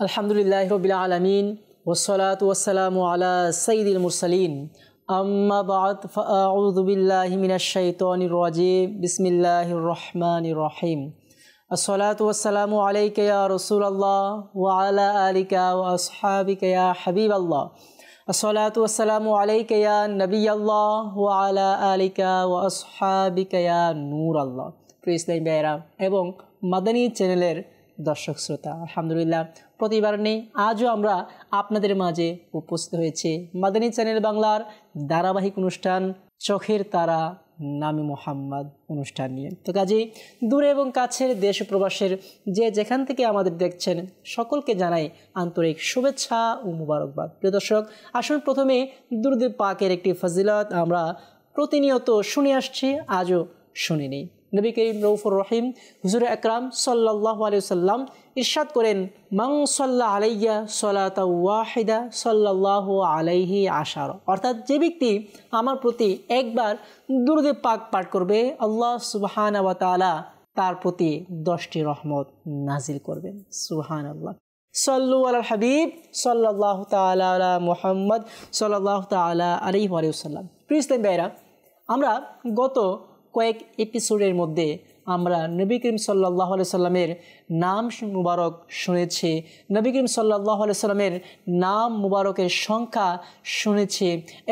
আলহামদুলিল্লাহি রাব্বিল আলামিন ওয়াসসালাতু ওয়াসসালামু আলা সাইয়্যিদিল মুরসালিন আম্মা বা'দ ফাআউযু বিল্লাহি মিনাশ শাইতানির রাজীম বিসমিল্লাহির রহমানির রহিম আসসালাতু ওয়াসসালামু আলাইকা ইয়া রাসূলুল্লাহ ওয়া আলা আলিকা ওয়া আসহাবিকা ইয়া হাবিবাল্লাহ আসসালাতু ওয়াসসালামু আলাইকা ইয়া নবিয়াল্লাহ ওয়া আলা আলিকা ওয়া আসহাবিকা ইয়া নূরাল্লাহ। প্রিয় ইসলামী ভাইয়েরা এবং মাদানী চ্যানেলের দর্শক শ্রোতা, আলহামদুলিল্লাহ প্রতিবার নেই আজও আমরা আপনাদের মাঝে উপস্থিত হয়েছে মাদানী চ্যানেল বাংলার ধারাবাহিক অনুষ্ঠান চোখের তারা নামে মোহাম্মদ অনুষ্ঠান নিয়ে। তো কাজেই দূরে এবং কাছের দেশ প্রবাসের যে যেখান থেকে আমাদের দেখছেন সকলকে জানাই আন্তরিক শুভেচ্ছা ও মুবারকবাদ। প্রিয় দর্শক, আসুন প্রথমে দুরূদ পাকের একটি ফজিলত আমরা প্রতিনিয়ত শুনে আসছি, আজও শুনে নিই। নবী করিম রউফুর রহিম হুজুর আকরাম সাল্লাল্লাহু আলাইহি ওয়াসাল্লাম ইরশাদ করেন, মান সাল্লা আলাইয়া সালাতা ওয়াহিদা সাল্লাল্লাহু আলাইহি আশারা, অর্থাৎ যে ব্যক্তি আমার প্রতি একবার দুরূদ পাক পাঠ করবে আল্লাহ সুবহানাহু ওয়া তাআলা তার প্রতি 10টি রহমত নাজিল করবেন। সুবহানাল্লাহ। সাল্লু আলাল হাবিব সাল্লাল্লাহু তাআলা আলা মুহাম্মদ সাল্লাল্লাহু তাআলা আলাইহি ওয়াসাল্লাম। প্রিয় ইসলামী ভাইরা, আমরা গত কয়েক এপিসোডের মধ্যে আমরা নবী করিম সাল্লাল্লাহু আলাইহি সাল্লামের নাম মুবারক শুনেছি, নবী করিম সাল্লাল্লাহু আলাইহি সাল্লামের নাম মুবারকের সংখ্যা শুনেছি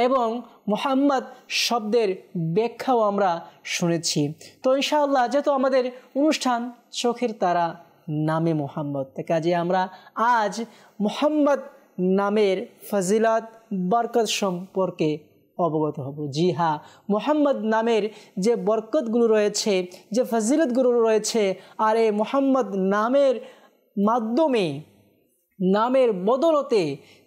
এবং মুহাম্মদ শব্দের ব্যাখ্যাও আমরা শুনেছি। তো ইনশাআল্লাহ যেহেতু আমাদের অনুষ্ঠান চোখের তারা নামে মুহাম্মদ, কাজে আমরা আজ মুহাম্মদ নামের ফজিলত বরকত সম্পর্কে অবগত হব। জি হ্যাঁ, মুহাম্মদ নামের যে বরকতগুলো রয়েছে, যে ফজিলতগুলো রয়েছে, আর এই মুহাম্মদ নামের মাধ্যমে, নামের বদলতে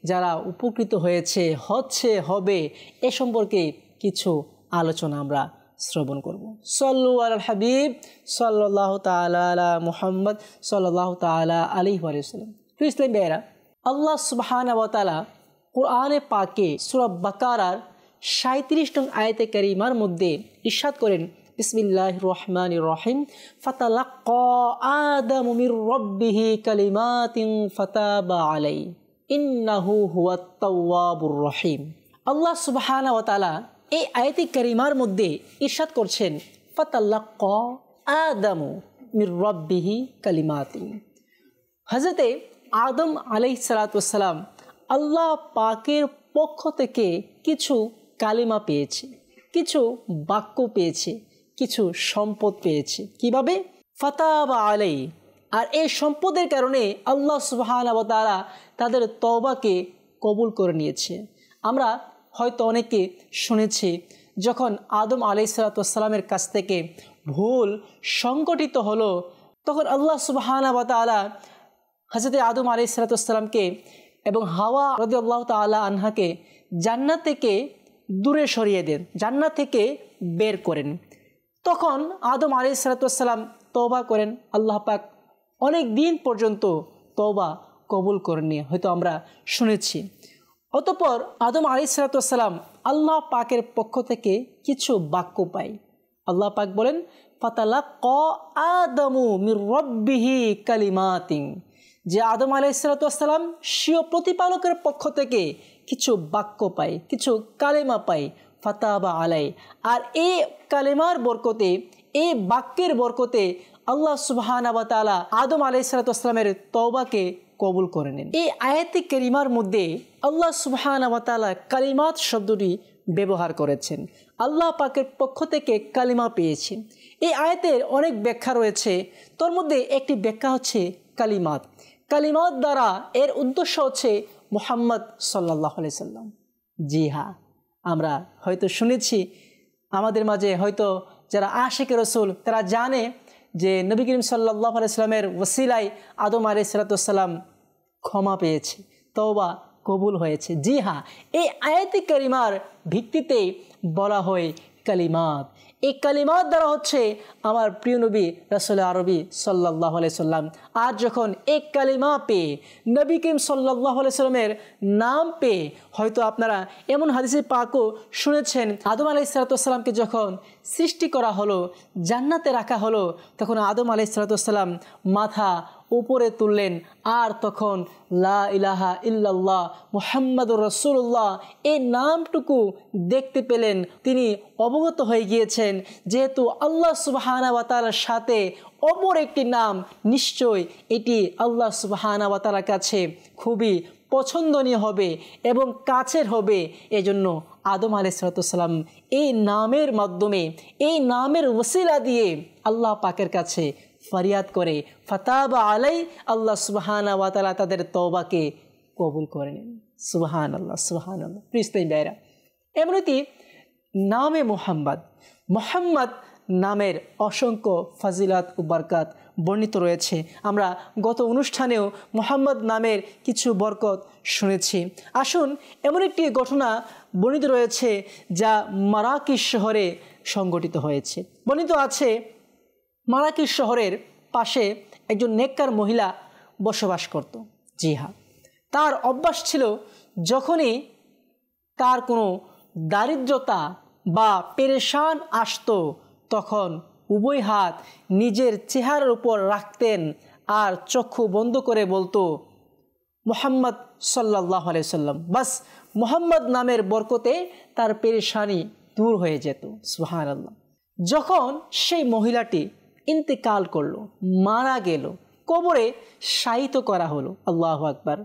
যারা উপকৃত হয়েছে, হচ্ছে, হবে, এ সম্পর্কে কিছু আলোচনা আমরা শ্রবণ করব। সাল্লু আলাল হাবিব সাল্লাল্লাহু তাআলা আলা মুহাম্মদ সাল্লাল্লাহু তাআলা আলাইহি ওয়াসাল্লাম। প্রিয় ইসলামী ভাইয়েরা, আল্লাহ সুবহানাহু ওয়া তাআলা কুরআনে পাকে সূরা বাকারার 37 নং আয়াতে কারিমার মধ্যে ইরশাদ করেন, বিসমিল্লাহির রহমানির রহিম, ফাতালাক্কা আদামু মির রাব্বিহি কালিমাতিন ফাতাবা আলাইহি ইন্নাহু হুয়াত তাওয়াবুর রহিম। আল্লাহ সুবহানাহু ওয়া তাআলা এই আয়াতে কারিমার মধ্যে ইরশাদ করছেন, ফাতালাক্কা আদামু মির রাব্বিহি কালিমাতিন। হযরতে আদম আলাইহিস সালাতু ওয়াস সালাম আল্লাহ পাকের পক্ষ থেকে কিছু কালিমা পেয়েছে, কিছু বাক্য পেয়েছে, কিছু সম্পদ পেয়েছে। কিভাবে? ফাতাবা আলাই। আর এই সম্পদের কারণে আল্লাহ সুবহানাহু ওয়া তাআলা তাদের তওবাকে কবুল করে নিয়েছে। আমরা হয়তো অনেকে শুনেছি, যখন আদম আলাইহিস সালামের কাছ থেকে ভুল সংগঠিত হলো, তখন আল্লাহ সুবহানাহু ওয়া তাআলা হযরত আদম আলাইহিস সালামকে এবং হাওয়া রাদিয়াল্লাহু তাআলা আনহাকে জান্নাত থেকে দূরে সরিয়ে দেন, জান্নাত থেকে বের করেন। তখন আদম আলাইহিস সালাম তওবা করেন, আল্লাহ পাক অনেক দিন পর্যন্ত তওবা কবুল করেননি, হয়তো আমরা শুনেছি। অতঃপর আদম আলাইহিস সালাম আল্লাহ পাকের পক্ষ থেকে কিছু বাক্য পাই। আল্লাহ পাক বলেন, ফাতালাক্কা আদামু মির রাব্বিহি কালিমাতিন, যে আদম আলাইহিস সালাম স্বীয় প্রতিপালকের পক্ষ থেকে কিছু বাক্য পায়, কিছু কালেমা পায়, ফাতাবা আলাই। আর এই কালেমার বরকতে, এই বাক্যের বরকতে আল্লাহ সুবহানাহু ওয়া তাআলা আদম আলাইহিস সালামের তওবাকে কবুল করে নেন। এই আয়াতে কারিমার মধ্যে আল্লাহ সুবহানাহু ওয়া তাআলা কালিমাত শব্দটি ব্যবহার করেছেন। আল্লাহ পাকের পক্ষ থেকে কালিমা পেয়েছেন। এই আয়াতের অনেক ব্যাখ্যা রয়েছে, তোর মধ্যে একটি ব্যাখ্যা হচ্ছে কালিমাত। কালিমাত দ্বারা এর উদ্দেশ্য হচ্ছে মুহাম্মদ সাল্লাল্লাহু আলাইহি সাল্লাম। জি হ্যাঁ, আমরা হয়তো শুনেছি, আমাদের মাঝে হয়তো যারা আশিকে রাসূল তারা জানে যে নবী করিম সাল্লাল্লাহু আলাইহি সাল্লামের ওসিলায় আদম আলাইহিস সালাম ক্ষমা পেয়েছে, তওবা কবুল হয়েছে। জি হ্যাঁ, এই আয়াতে কারিমার ভিত্তিতে বলা হয় কালিমাত। এই কালিমাত দ্বারা হচ্ছে আমার প্রিয় নবী রাসূল আরবি সাল্লাল্লাহু আলাইহি সাল্লাম আর যখন এক কালিমা পেয়ে নবী করিম সাল্লাল্লাহু আলাইহি সাল্লামের নাম পেয়ে, হয়তো আপনারা এমন হাদিসে পাকও শুনেছেন, আদম আলাইহিস সালামকে যখন সৃষ্টি করা হলো, জান্নাতে রাখা হলো, তখন আদম আলাইহিস সালাম মাথা উপরে তুললেন, আর তখন লা ইলাহা ইল্লাল্লাহ মুহাম্মাদুর রাসূলুল্লাহ এই নামটুকু দেখতে পেলেন। তিনি অবগত হয়ে গিয়েছেন যেহেতু আল্লাহ সুবহানাহু ওয়া তাআলার সাথে অপর একটি নাম, নিশ্চয় এটি আল্লাহ সুবহানাহু ওয়া তাআলার কাছে খুবই পছন্দনীয় হবে এবং কাছের হবে। এজন্য আদম আলাইহিস সালাম এই নামের মাধ্যমে, এই নামের ওসিলা দিয়ে আল্লাহ পাকের কাছে ফরিয়াদ করে ফাতাবা আলাই, আল্লাহ সুবহানাহু ওয়া তাআলা তাদের তওবাকে কবুল করে নেন। সুবহানাল্লাহ, সুবহানাল্লাহ। প্রিয় ভাইরা, এমনিতে নামে মুহাম্মদ নামের অসংখ্য ফাজিলাত ও বরকত বর্ণিত রয়েছে। আমরা গত অনুষ্ঠানেও মুহাম্মদ নামের কিছু বরকত শুনেছি। আসুন, এমন একটি ঘটনা বর্ণিত রয়েছে যা মারাকিশ শহরে সংঘটিত হয়েছে। বর্ণিত আছে, মারাকিশ শহরের পাশে একজন নেককার মহিলা বসবাস করত। জি হ্যাঁ, তার অভ্যাস ছিল যখনই তার কোনো দারিদ্রতা বা পেরেশান আসতো তখন উভয় হাত নিজের চেহারার উপর রাখতেন আর চক্ষু বন্ধ করে বলতো মুহাম্মদ সাল্লাল্লাহু আলাইহি সাল্লাম। বাস মুহাম্মদ নামের বরকতে তার পেরেশানি দূর হয়ে যেত। সুবহানাল্লাহ। যখন সেই মহিলাটি ইন্তেকাল করলো, মারা গেল, কবরে শায়িত করা হলো, আল্লাহু আকবার,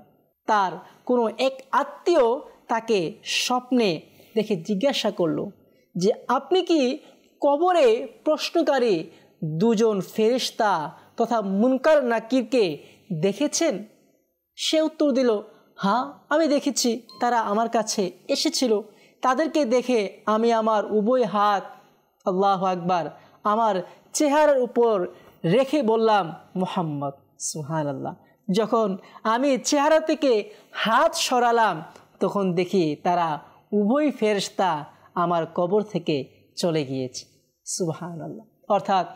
তার কোনো এক আত্মীয় তাকে স্বপ্নে দেখে জিজ্ঞাসা করলো যে আপনি কি কবরে প্রশ্নকারী দুজন ফেরেশতা তথা মুনকার নাকিরকে দেখেছেন? সে উত্তর দিল, হ্যাঁ আমি দেখেছি, তারা আমার কাছে এসেছিল। তাদেরকে দেখে আমি আমার উভয় হাত, আল্লাহু আকবার, আমার চেহারার উপর রেখে বললাম মুহাম্মদ। সুবহানাল্লাহ। যখন আমি চেহারা থেকে হাত সরালাম তখন দেখি তারা উভয় ফেরেশতা আমার কবর থেকে চলে গিয়েছে। সুবহানাল্লাহ। অর্থাৎ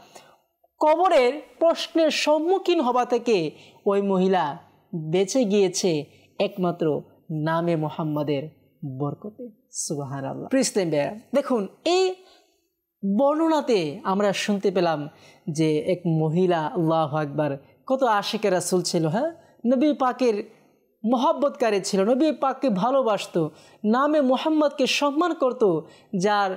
কবরের প্রশ্নের সম্মুখীন হওয়া থেকে ওই মহিলা বেঁচে গিয়েছে একমাত্র নামে মুহাম্মাদের বরকতে। সুবহানাল্লাহ। দেখুন, এই বর্ণনাতে আমরা শুনতে পেলাম যে এক মহিলা, আল্লাহু আকবার, কত আশিকে রাসূল ছিল। হ্যাঁ, নবী পাকের মহব্বতকারী ছিল, নবী পাককে ভালোবাসতো, নামে মুহাম্মদকে সম্মান করত, যার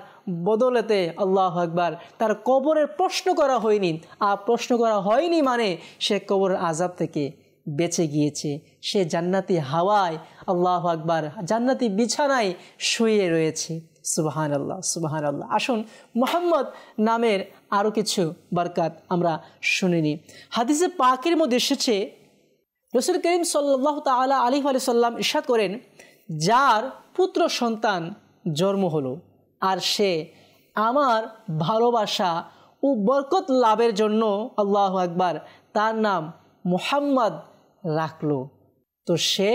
বদলেতে আল্লাহু আকবার তার কবরের প্রশ্ন করা হয়নি। আর প্রশ্ন করা হয়নি মানে সে কবরের আযাব থেকে বেঁচে গিয়েছে। সে জান্নাতি হাওয়ায়, আল্লাহু আকবার, জান্নাতি বিছানায় শুয়ে রয়েছে। সুবহানাল্লাহ, সুবহানাল্লাহ। আসুন, মুহাম্মদ নামের আরও কিছু বরকত আমরা শুনে নিই। হাদিসে পাকের মধ্যে এসেছে, রাসূল করিম সাল্লাল্লাহু তাআলা আলাইহি ওয়া সাল্লাম ইরশাদ করেন, যার পুত্র সন্তান জন্ম হলো আর সে আমার ভালোবাসা ও বরকত লাভের জন্য, আল্লাহু আকবার, তার নাম মুহাম্মদ রাখলো, তো সে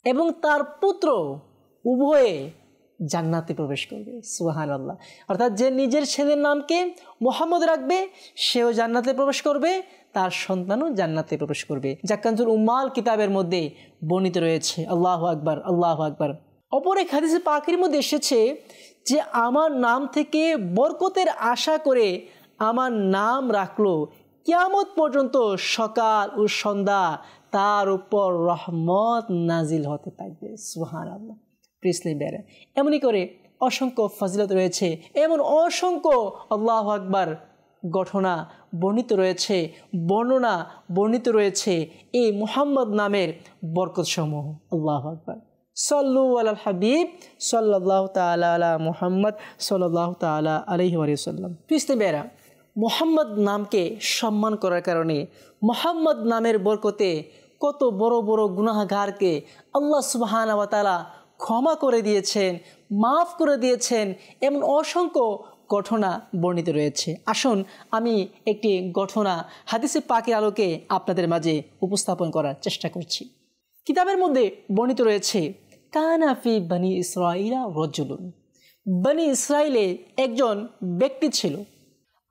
এবং তার পুত্র উভয়ে জান্নাতে প্রবেশ করবে। সুবহানাল্লাহ। অর্থাৎ যে নিজের ছেলের নামকে মুহাম্মদ রাখবে সেও জান্নাতে প্রবেশ করবে, তার সন্তানও জান্নাতে প্রবেশ করবে। যা কানজুল উম্মাল কিতাবের মধ্যে বর্ণিত রয়েছে। আল্লাহু আকবার, আল্লাহু আকবার। অপর এক হাদিসে পাকের মধ্যে এসেছে যে আমার নাম থেকে বরকতের আশা করে আমার নাম রাখলো, কিয়ামত পর্যন্ত সকাল ও সন্ধ্যা তার উপর রহমত নাজিল হতে থাকবে। সুবহানাল্লাহ। প্রিয়, এমনই করে অসংখ্য ফজিলত রয়েছে, এমন অসংখ্য আল্লাহু আকবার ঘটনা বর্ণিত রয়েছে, বর্ণনা বর্ণিত রয়েছে এই মুহাম্মদ নামের বরকতসমূহ। আল্লাহু আকবার। সাল্লু আলাল হাবিব সাল্লাল্লাহু তাআলা আলা মুহাম্মদ সাল্লাল্লাহু তাআলা আলাইহি ওয়া সাল্লাম। প্রিয়, মুহাম্মদ নামকে সম্মান করার কারণে, মুহাম্মদ নামের বরকতে কত বড় বড় গুনাহগারকে আল্লাহ সুবহানাহু ওয়া তাআলা ক্ষমা করে দিয়েছেন, মাফ করে দিয়েছেন, এমন অসংখ্য ঘটনা বর্ণিত রয়েছে। আসুন, আমি একটি ঘটনা হাদিসে পাকের আলোকে আপনাদের মাঝে উপস্থাপন করার চেষ্টা করছি। কিতাবের মধ্যে বর্ণিত রয়েছে, কানা ফি বনি ইসরাঈলা রাজুলুন, বনি ইসরাইলে একজন ব্যক্তি ছিল,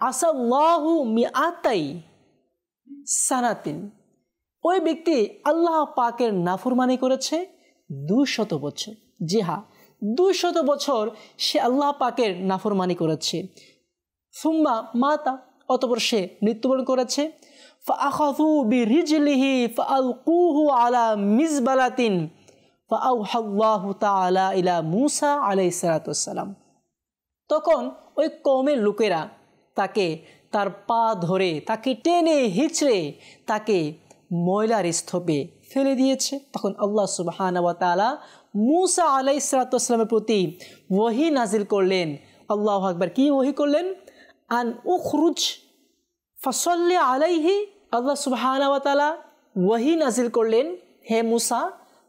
আসাল্লাহু মিআতাই সানাতিন, ওই ব্যক্তি আল্লাহ পাকের নাফরমানি করেছে 200 বছর। জি হ্যাঁ, 200 বছর সে আল্লাহ পাকের নাফরমানি করেছে। সুম্মা মাতা, অতঃপর সে মৃত্যুবরণ করেছে। فأخذوا برجله فألقوه على مزبلة فأوحى الله تعالى إلى موسى عليه الصلاة والسلام তখন ওই কওমের লোকেরা তাকে তার পা ধরে তাকে টেনে হিচড়ে তাকে ময়লার স্তূপে ফেলে দিয়েছে। তখন আল্লাহ সুবহানাহু ওয়া তাআলা মুসা আলাইহিস সালাতু ওয়াস সালামের প্রতি ওহী নাজিল করলেন। আল্লাহু আকবার, কি ওহী করলেন? আন উখরুজ ফাসাল্লি আলাইহি, আল্লাহ সুবহানাহু ওয়া তাআলা ওহী নাজিল করলেন, হে মুসা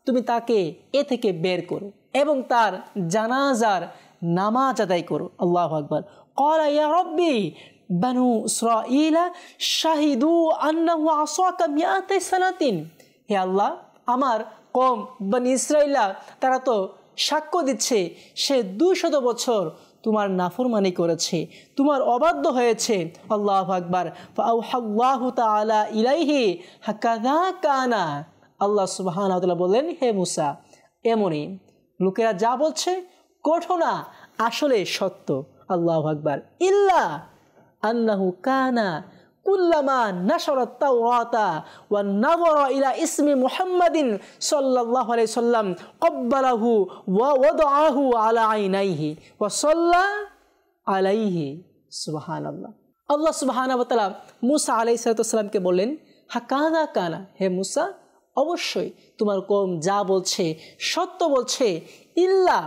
তুমি তাকে এ থেকে বের করো এবং তার জানাজার নামাজ আদায় করো। আল্লাহু আকবার। ক্বালা ইয়া রাব্বি বানু ইসরাঈলা শাহিদু আন্নাহু আসাকা মিআতা সানাতিন, হে আল্লাহ আমার কওম বনি ইসরাঈলা তারা তো সাক্ষ্য দিচ্ছে সে 200 বছর তোমার নাফরমানি করেছে, তোমার অবাধ্য হয়েছে। আল্লাহু আকবার। ফাআওহাল্লাহু তাআলা ইলাইহি হাকাযা কানা, আল্লাহ সুবহানাহু ওয়া তাআলা বললেন, হে মুসা এমনই, লোকেরা যা বলছে ঘটনা আসলে সত্য। আল্লাহু আকবার। ইল্লা আন্নাহু কানা কুল্লামা নাশারাত তাওরাতা ওয়া নাযারা ইলা ইসমি মুহাম্মাদিন সাল্লাল্লাহু আলাইহি সাল্লাম ক্বাব্বালাহু ওয়া ওয়াদাআহু আলা আইনাইহি ওয়া সাল্লা আলাইহি। সুবহানাল্লাহ। আল্লাহ সুবহানাহু ওয়া তাআলা মুসা আলাইহিস সালামকে বললেন, হাকাযা কানা, হে মুসা অবশ্যই তোমার কওম যা বলছে সত্য বলছে। ইল্লা,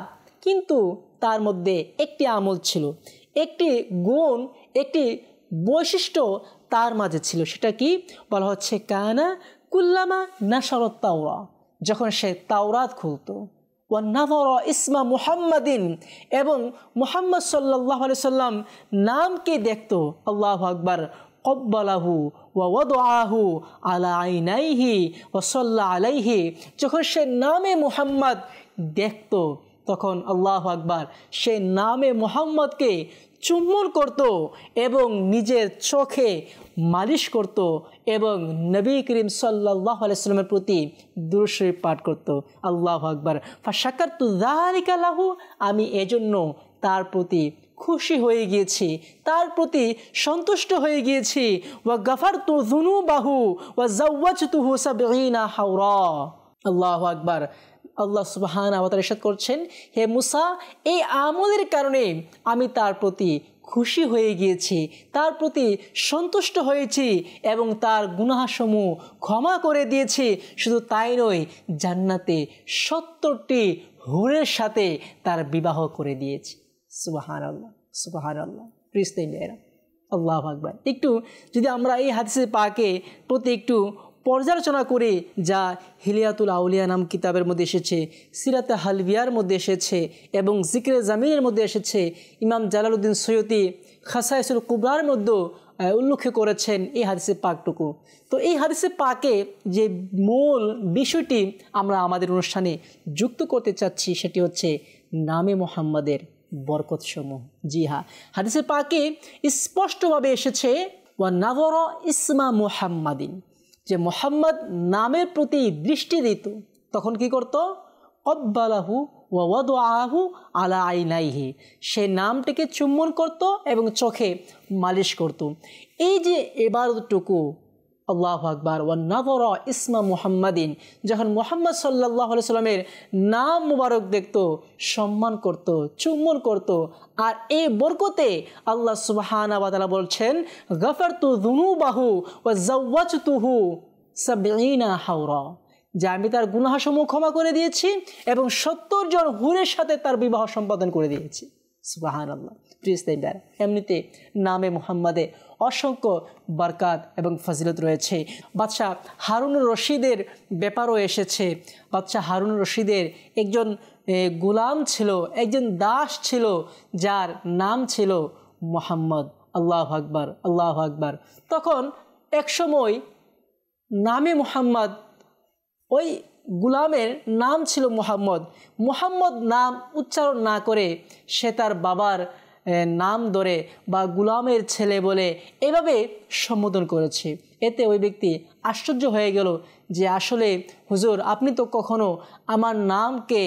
কিন্তু তার মধ্যে একটি আমল ছিল, একটি গুণ, একটি বৈশিষ্ট্য তার মাঝে ছিল। সেটা কি বলা হচ্ছে? কানা কুল্লামা নাশারাত তাওরা, যখন সে তাওরাত খুলতো, ওয়া নাযারা ইসমা মুহাম্মাদিন, এবং মুহাম্মদ সাল্লাল্লাহু আলাইহি সাল্লাম নামকে দেখতো। আল্লাহু আকবার। ক্বাব্বালাহু ওয়া ওয়াদাআহু আলা আইনাইহি ওয়া সাল্লা আলাইহি, যখন সে নামে মুহাম্মদ দেখতো তখন আল্লাহু আকবার সে নামে মুহাম্মদকে চুম্বন করত এবং নিজের চোখে মালিশ করত এবং নবী করিম সাল্লাল্লাহু আলাইহি সাল্লামের প্রতি দুরূদ শরীফ পাঠ করত। আল্লাহু আকবার। ফাশাকারতু যালিকা লাহু, আমি এজন্য তার প্রতি খুশি হয়ে গিয়েছি, তার প্রতি সন্তুষ্ট হয়ে গিয়েছি। ওয়া গাফারতু যুনুবাহু ওয়া যাওয়াজতুহু ৭০ হাওরা। আল্লাহু আকবার। আল্লাহ সুবহানাহু ওয়া তাআলা ইরশাদ করছেন, হে মুসা এই আমলের কারণে আমি তার প্রতি খুশি হয়ে গিয়েছি, তার প্রতি সন্তুষ্ট হয়েছি এবং তার গুনাহসমূহ ক্ষমা করে দিয়েছি। শুধু তাই নয়, জান্নাতে ৭০টি হুরের সাথে তার বিবাহ করে দিয়েছি। সুবহানাল্লাহ, সুবহানাল্লাহ। প্রিয় আল্লাহু আকবার। একটু যদি আমরা এই হাদিসে পাকে প্রতি একটু পর্যালোচনা করে, যা হিলিয়াতুল আউলিয়া নাম কিতাবের মধ্যে এসেছে, সিরাতে হালবিয়ার মধ্যে এসেছে এবং জিকরে জামিনের মধ্যে এসেছে, ইমাম জালালউদ্দিন সৈয়দী খাসাইসুল কুবরার মধ্যে উল্লেখ করেছেন এই হাদিসে পাকটুকু। তো এই হাদিসে পাকে যে মূল বিষয়টি আমরা আমাদের অনুষ্ঠানে যুক্ত করতে চাচ্ছি সেটি হচ্ছে নামে মুহাম্মাদের বরকতসমূহ। জি হ্যাঁ, হাদিসে পাকে স্পষ্টভাবে এসেছে ওয়া নাযারা ইসমা মুহাম্মাদিন, যে মুহাম্মদ নামের প্রতি দৃষ্টি দিত তখন কি করত? ক্বাব্বালাহু ওয়া ওয়াদাআহু আলা আইনাইহি, সে নামটিকে চুম্বন করত এবং চোখে মালিশ করত। এই যে ইবাদতটুকু, আল্লাহু আকবার। ওয়া নাযারা ইসমা মুহাম্মাদিন, যখন মুহাম্মদ সাল্লাল্লাহু আলাইহি সাল্লামের নাম মুবারক দেখত, সম্মান করত, চুম্বন করত। আর এই বরকতে আল্লাহ সুবহানাহু ওয়া তাআলা বলছেন, গাফারতু যুনুবাহু ওয়া যাওয়াজতুহু ৭০ হাওরা, যে আমি তার গুনাহসমূহ ক্ষমা করে দিয়েছি এবং ৭০ জন হুরের সাথে তার বিবাহ সম্পাদন করে দিয়েছি। সুবহানাল্লাহ। প্রিয়, এমনিতে নামে মুহাম্মাদে অসংখ্য বরকত এবং ফজিলত রয়েছে। বাদশাহ হারুনুর রশিদের ব্যাপারও এসেছে। বাদশাহ হারুনুর রশিদের একজন গোলাম ছিল, একজন দাস ছিল, যার নাম ছিল মুহাম্মদ। আল্লাহু আকবার, আল্লাহু আকবার। তখন একসময় নামে মুহাম্মদ, ওই গোলামের নাম ছিল মুহাম্মদ। মুহাম্মদ নাম উচ্চারণ না করে সে তার বাবার নাম ধরে বা গোলামের ছেলে বলে এভাবে সম্বোধন করেছে এতে ওই ব্যক্তি আশ্চর্য হয়ে গেল যে আসলে হুজুর আপনি তো কখনো আমার নামকে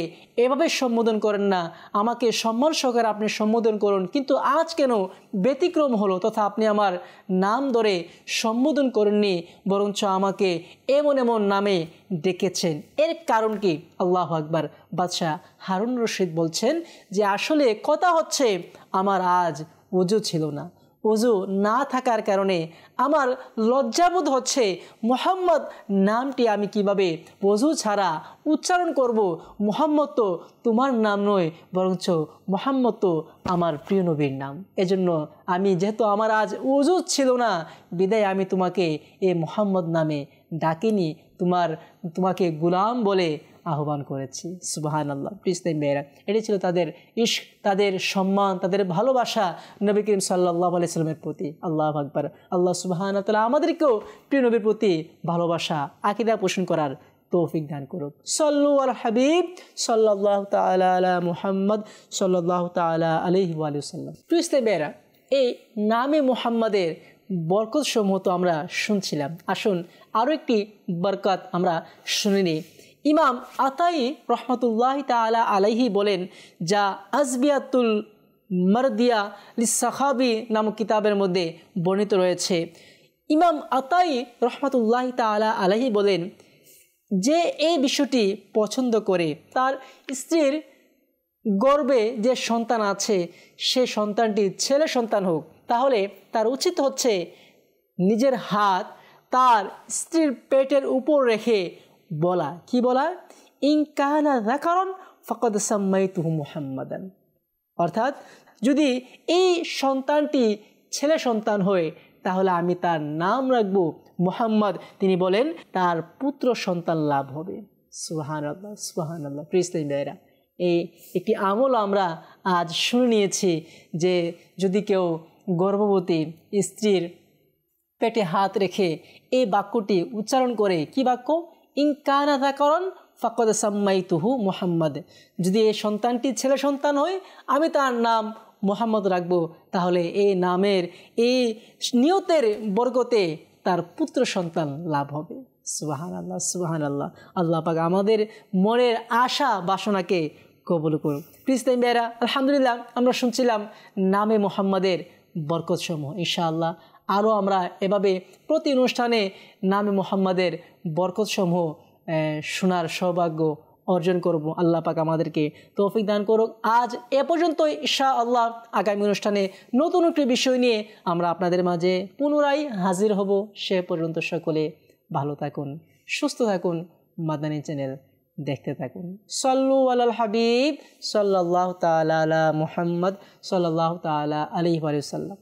এভাবে সম্বোধন করেন না, আমাকে সম্মান সহকারে আপনি সম্বোধন করুন, কিন্তু আজ কেন ব্যতিক্রম হলো, তথা আপনি আমার নাম ধরে সম্বোধন করেননি, বরঞ্চ আমাকে এমন এমন নামে ডেকেছেন, এর কারণ কি? আল্লাহু আকবার। বাদশাহ হারুন রশিদ বলছেন যে আসলে কথা হচ্ছে আমার আজ ওযু ছিল না, ওযু না থাকার কারণে আমার লজ্জাবোধ হচ্ছে মুহাম্মদ নামটি আমি কিভাবে ওযু ছাড়া উচ্চারণ করব। মুহাম্মদ তো তোমার নাম নয়, বরঞ্চ মুহাম্মদ তো আমার প্রিয় নবীর নাম। এজন্য আমি যেহেতু আমার আজ ওযু ছিল না, বিদায় আমি তোমাকে এই মুহাম্মদ নামে ডাকিনি, তোমাকে গোলাম বলে আহ্বান করেছি। সুবহানাল্লাহ। প্লিজ মেয়েরা, এটি ছিল তাদের ইশক, তাদের সম্মান, তাদের ভালোবাসা নবী করিম সাল্লাল্লাহু আলাইহি সাল্লামের প্রতি। আল্লাহু আকবার। আল্লাহ সুবহানাহু ওয়া তাআলা আমাদেরকেও প্রিয় নবীর প্রতি ভালোবাসা আকীদা পোষণ করার তৌফিক দান করুক। সাল্লু আল হাবিব সাল্লাল্লাহু তাআলা আলা মুহাম্মদ সাল্লাল্লাহু তাআলা আলাইহি ওয়া সাল্লাম। প্লিজ মেয়েরা, এই নামে মুহাম্মাদের বরকত সমূহ তো আমরা শুনছিলাম, আসুন আরও একটি বরকত আমরা শুনে নিই। ইমাম আতাই রহমতুল্লাহ তাআলা আলাইহি বলেন, যা আজবিয়াতুল মারদিয়া লিসাখাবি নামক কিতাবের মধ্যে বর্ণিত রয়েছে। ইমাম আতাই রহমতুল্লাহ তাআলা আলাইহি বলেন, যে এই বিষয়টি পছন্দ করে তার স্ত্রীর গর্ভে যে সন্তান আছে সে সন্তানটি ছেলে সন্তান হোক, তাহলে তার উচিত হচ্ছে নিজের হাত তার স্ত্রীর পেটের উপর রেখে বলা, কি বলা? ইন কানা যাকারান ফাকাদ সাম্মাইতুহু মুহাম্মাদান। অর্থাৎ যদি এই সন্তানটি ছেলে সন্তান হয় তাহলে আমি তার নাম রাখবো মুহাম্মদ। তিনি বলেন তার পুত্র সন্তান লাভ হবে। সুবহানাল্লাহ, সুবহানাল্লাহ। প্রিয় ভাইরা, এই একটি আমল আমরা আজ শুনে নিয়েছি যে যদি কেউ গর্ভবতী স্ত্রীর পেটে হাত রেখে এই বাক্যটি উচ্চারণ করে, কি বাক্য? ইন কানা যাকারান ফাকাদ সাম্মাইতুহু মুহাম্মাদ। যদি এই সন্তানটি ছেলে সন্তান হয় আমি তার নাম মুহাম্মদ রাখবো, তাহলে এই নামের এই নিয়তের বরকতে তার পুত্র সন্তান লাভ হবে। সুবহানাল্লাহ, সুবহানাল্লাহ। আল্লাহ পাক আমাদের মনের আশা বাসনাকে কবুল করুন। প্লিজ ভাইরা, আলহামদুলিল্লাহ আমরা শুনছিলাম নামে মুহাম্মাদের বরকত সমূহ। ইনশাআল্লাহ আরও আমরা এভাবে প্রতি অনুষ্ঠানে নামে মুহাম্মাদের বরকত সমূহ শোনার সৌভাগ্য অর্জন করব। আল্লাহ পাক আমাদেরকে তৌফিক দান করুক। আজ এ পর্যন্তই। ইনশাআল্লাহ আগামী অনুষ্ঠানে নতুন একটি বিষয় নিয়ে আমরা আপনাদের মাঝে পুনরায় হাজির হব। সে পর্যন্ত সকলে ভালো থাকুন, সুস্থ থাকুন, মাদানী চ্যানেল দেখতে থাকুন। সাল্লু আলাল হাবিব সাল্লাল্লাহু তাআলা আলা মুহাম্মদ সাল্লাল্লাহু তাআলা আলাইহি ওয়া সাল্লাম।